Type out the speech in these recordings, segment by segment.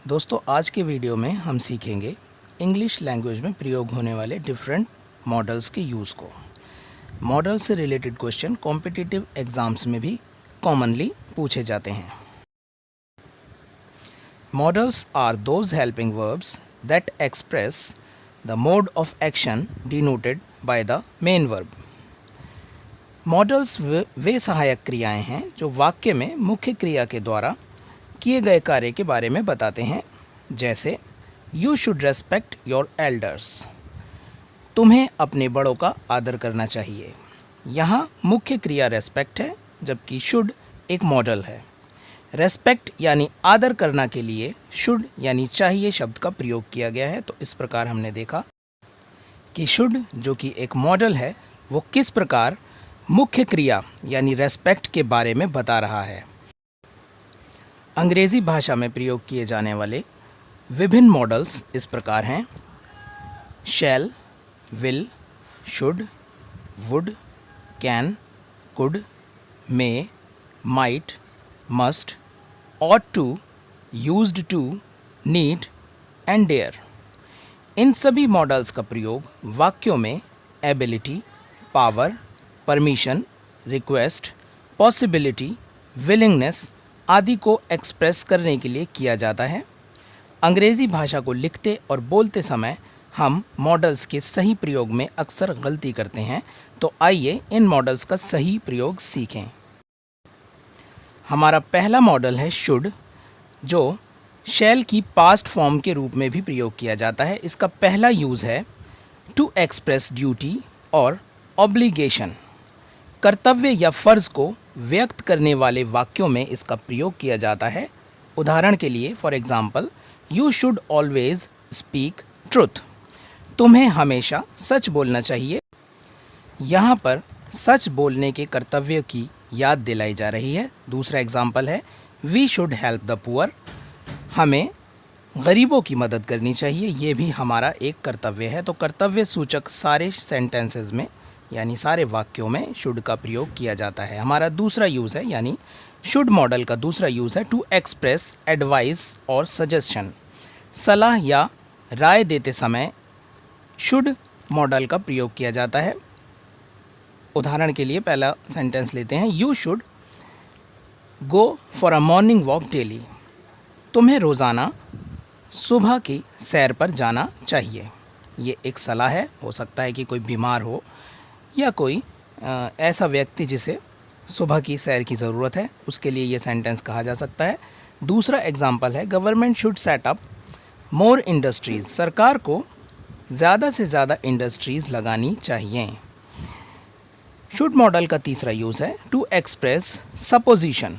दोस्तों आज के वीडियो में हम सीखेंगे इंग्लिश लैंग्वेज में प्रयोग होने वाले डिफरेंट मॉडल्स के यूज़ को। मॉडल से रिलेटेड क्वेश्चन कॉम्पिटिटिव एग्जाम्स में भी कॉमनली पूछे जाते हैं। Modals are those helping verbs that express the mode of action denoted by the main verb. Modals वे सहायक क्रियाएं हैं जो वाक्य में मुख्य क्रिया के द्वारा किए गए कार्य के बारे में बताते हैं। जैसे you should respect your elders, तुम्हें अपने बड़ों का आदर करना चाहिए। यहाँ मुख्य क्रिया रेस्पेक्ट है, जबकि शुड एक मॉडल है। रेस्पेक्ट यानी आदर करना के लिए शुड यानी चाहिए शब्द का प्रयोग किया गया है। तो इस प्रकार हमने देखा कि शुड जो कि एक मॉडल है वो किस प्रकार मुख्य क्रिया यानी रेस्पेक्ट के बारे में बता रहा है। अंग्रेज़ी भाषा में प्रयोग किए जाने वाले विभिन्न मॉडल्स इस प्रकार हैं: shall, will, should, would, can, could, may, might, must, ought to, used to, need and dare. इन सभी मॉडल्स का प्रयोग वाक्यों में ability, power, permission, request, possibility, willingness आदि को एक्सप्रेस करने के लिए किया जाता है। अंग्रेज़ी भाषा को लिखते और बोलते समय हम मॉडल्स के सही प्रयोग में अक्सर गलती करते हैं। तो आइए इन मॉडल्स का सही प्रयोग सीखें। हमारा पहला मॉडल है शुड, जो शैल की पास्ट फॉर्म के रूप में भी प्रयोग किया जाता है। इसका पहला यूज़ है टू एक्सप्रेस ड्यूटी और ऑब्लिगेशन। कर्तव्य या फ़र्ज़ को व्यक्त करने वाले वाक्यों में इसका प्रयोग किया जाता है। उदाहरण के लिए for example, you should always speak truth, तुम्हें हमेशा सच बोलना चाहिए। यहाँ पर सच बोलने के कर्तव्य की याद दिलाई जा रही है। दूसरा एग्ज़ाम्पल है we should help the poor, हमें गरीबों की मदद करनी चाहिए, ये भी हमारा एक कर्तव्य है। तो कर्तव्य सूचक सारे सेंटेंसेस में यानी सारे वाक्यों में शुड का प्रयोग किया जाता है। हमारा दूसरा यूज़ है यानी शुड मॉडल का दूसरा यूज़ है टू एक्सप्रेस एडवाइस और सजेशन। सलाह या राय देते समय शुड मॉडल का प्रयोग किया जाता है। उदाहरण के लिए पहला सेंटेंस लेते हैं, you should go for a morning walk daily, तुम्हें रोज़ाना सुबह की सैर पर जाना चाहिए। ये एक सलाह है। हो सकता है कि कोई बीमार हो या कोई ऐसा व्यक्ति जिसे सुबह की सैर की ज़रूरत है, उसके लिए ये सेंटेंस कहा जा सकता है। दूसरा एग्जाम्पल है government should set up more industries, सरकार को ज़्यादा से ज़्यादा इंडस्ट्रीज़ लगानी चाहिए। शुड मॉडल का तीसरा यूज़ है टू एक्सप्रेस सपोजिशन।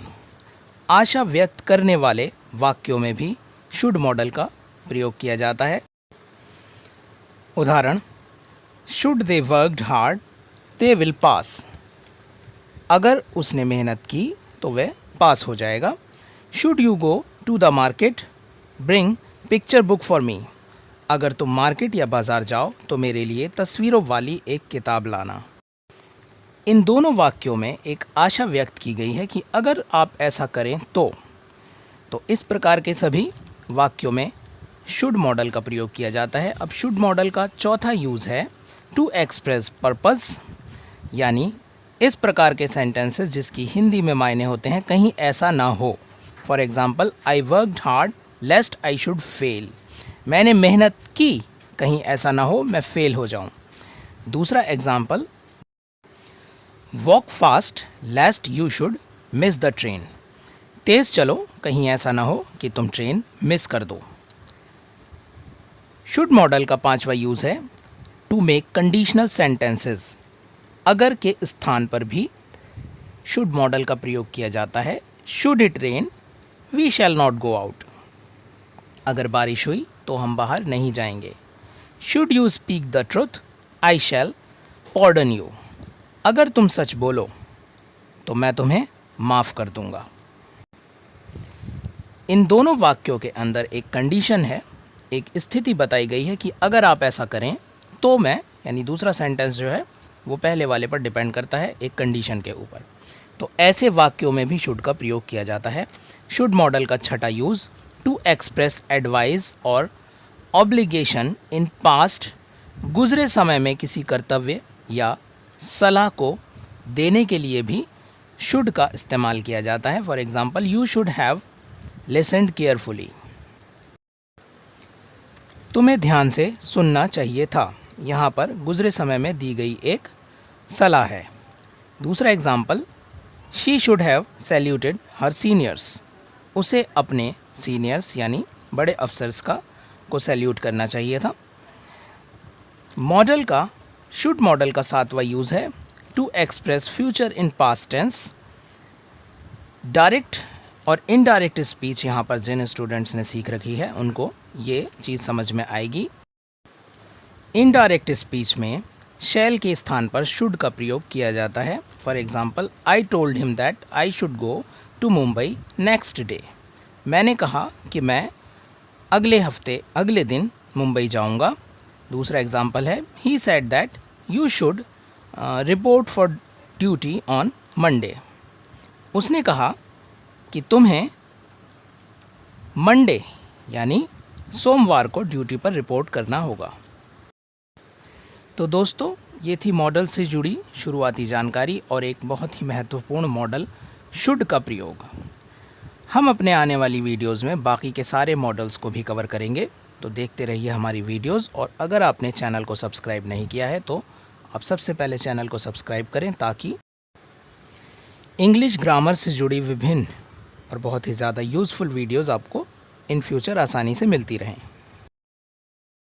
आशा व्यक्त करने वाले वाक्यों में भी शुड मॉडल का प्रयोग किया जाता है। उदाहरण, should they worked hard they will pass, अगर उसने मेहनत की तो वह पास हो जाएगा। Should you go to the market bring picture book for me, अगर तुम मार्केट या बाज़ार जाओ तो मेरे लिए तस्वीरों वाली एक किताब लाना। इन दोनों वाक्यों में एक आशा व्यक्त की गई है कि अगर आप ऐसा करें तो इस प्रकार के सभी वाक्यों में शुड मॉडल का प्रयोग किया जाता है। अब शुड मॉडल का चौथा यूज़ है टू एक्सप्रेस पर्पस, यानी इस प्रकार के सेंटेंसेस जिसकी हिंदी में मायने होते हैं कहीं ऐसा ना हो। For example, I worked hard लेस्ट I should fail, मैंने मेहनत की कहीं ऐसा ना हो मैं फेल हो जाऊं। दूसरा example, walk fast लेस्ट you should miss the train, तेज़ चलो कहीं ऐसा ना हो कि तुम ट्रेन मिस कर दो। शुड मॉडल का पांचवा यूज़ है टू मेक कंडीशनल सेंटेंसेस। अगर के स्थान पर भी शुड मॉडल का प्रयोग किया जाता है। Should it rain we shall not go out, अगर बारिश हुई तो हम बाहर नहीं जाएंगे। Should you speak the truth I shall pardon you, अगर तुम सच बोलो तो मैं तुम्हें माफ़ कर दूंगा। इन दोनों वाक्यों के अंदर एक कंडीशन है, एक स्थिति बताई गई है कि अगर आप ऐसा करें तो मैं, यानी दूसरा सेंटेंस जो है वो पहले वाले पर डिपेंड करता है एक कंडीशन के ऊपर। तो ऐसे वाक्यों में भी शुड का प्रयोग किया जाता है। शुड मॉडल का छठा यूज़ टू एक्सप्रेस एडवाइस और ऑब्लिगेशन इन पास्ट, गुज़रे समय में किसी कर्तव्य या सलाह को देने के लिए भी शुड का इस्तेमाल किया जाता है। For example, you should have listened carefully, तुम्हें ध्यान से सुनना चाहिए था। यहाँ पर गुज़रे समय में दी गई एक सलाह है। दूसरा example, she should have saluted her seniors, उसे अपने सीनियर्स यानी बड़े अफसर्स को सैल्यूट करना चाहिए था। मॉडल का, शुड मॉडल का 7वां यूज़ है to express future in past tense. Direct और इनडायरेक्ट स्पीच यहाँ पर जिन स्टूडेंट्स ने सीख रखी है उनको ये चीज़ समझ में आएगी। इनडायरेक्ट स्पीच में शैल के स्थान पर शुड का प्रयोग किया जाता है। For example, I told him that I should go to Mumbai next day, मैंने कहा कि मैं अगले दिन मुंबई जाऊंगा। दूसरा एग्ज़ाम्पल है, he said that you should report for duty on Monday, उसने कहा कि तुम्हें मंडे यानी सोमवार को ड्यूटी पर रिपोर्ट करना होगा। तो दोस्तों, ये थी मॉडल से जुड़ी शुरुआती जानकारी और एक बहुत ही महत्वपूर्ण मॉडल शुड का प्रयोग। हम अपने आने वाली वीडियोस में बाकी के सारे मॉडल्स को भी कवर करेंगे, तो देखते रहिए हमारी वीडियोस। और अगर आपने चैनल को सब्सक्राइब नहीं किया है तो आप सबसे पहले चैनल को सब्सक्राइब करें, ताकि इंग्लिश ग्रामर से जुड़ी विभिन्न और बहुत ही ज़्यादा यूज़फुल वीडियोस आपको इन फ्यूचर आसानी से मिलती रहें।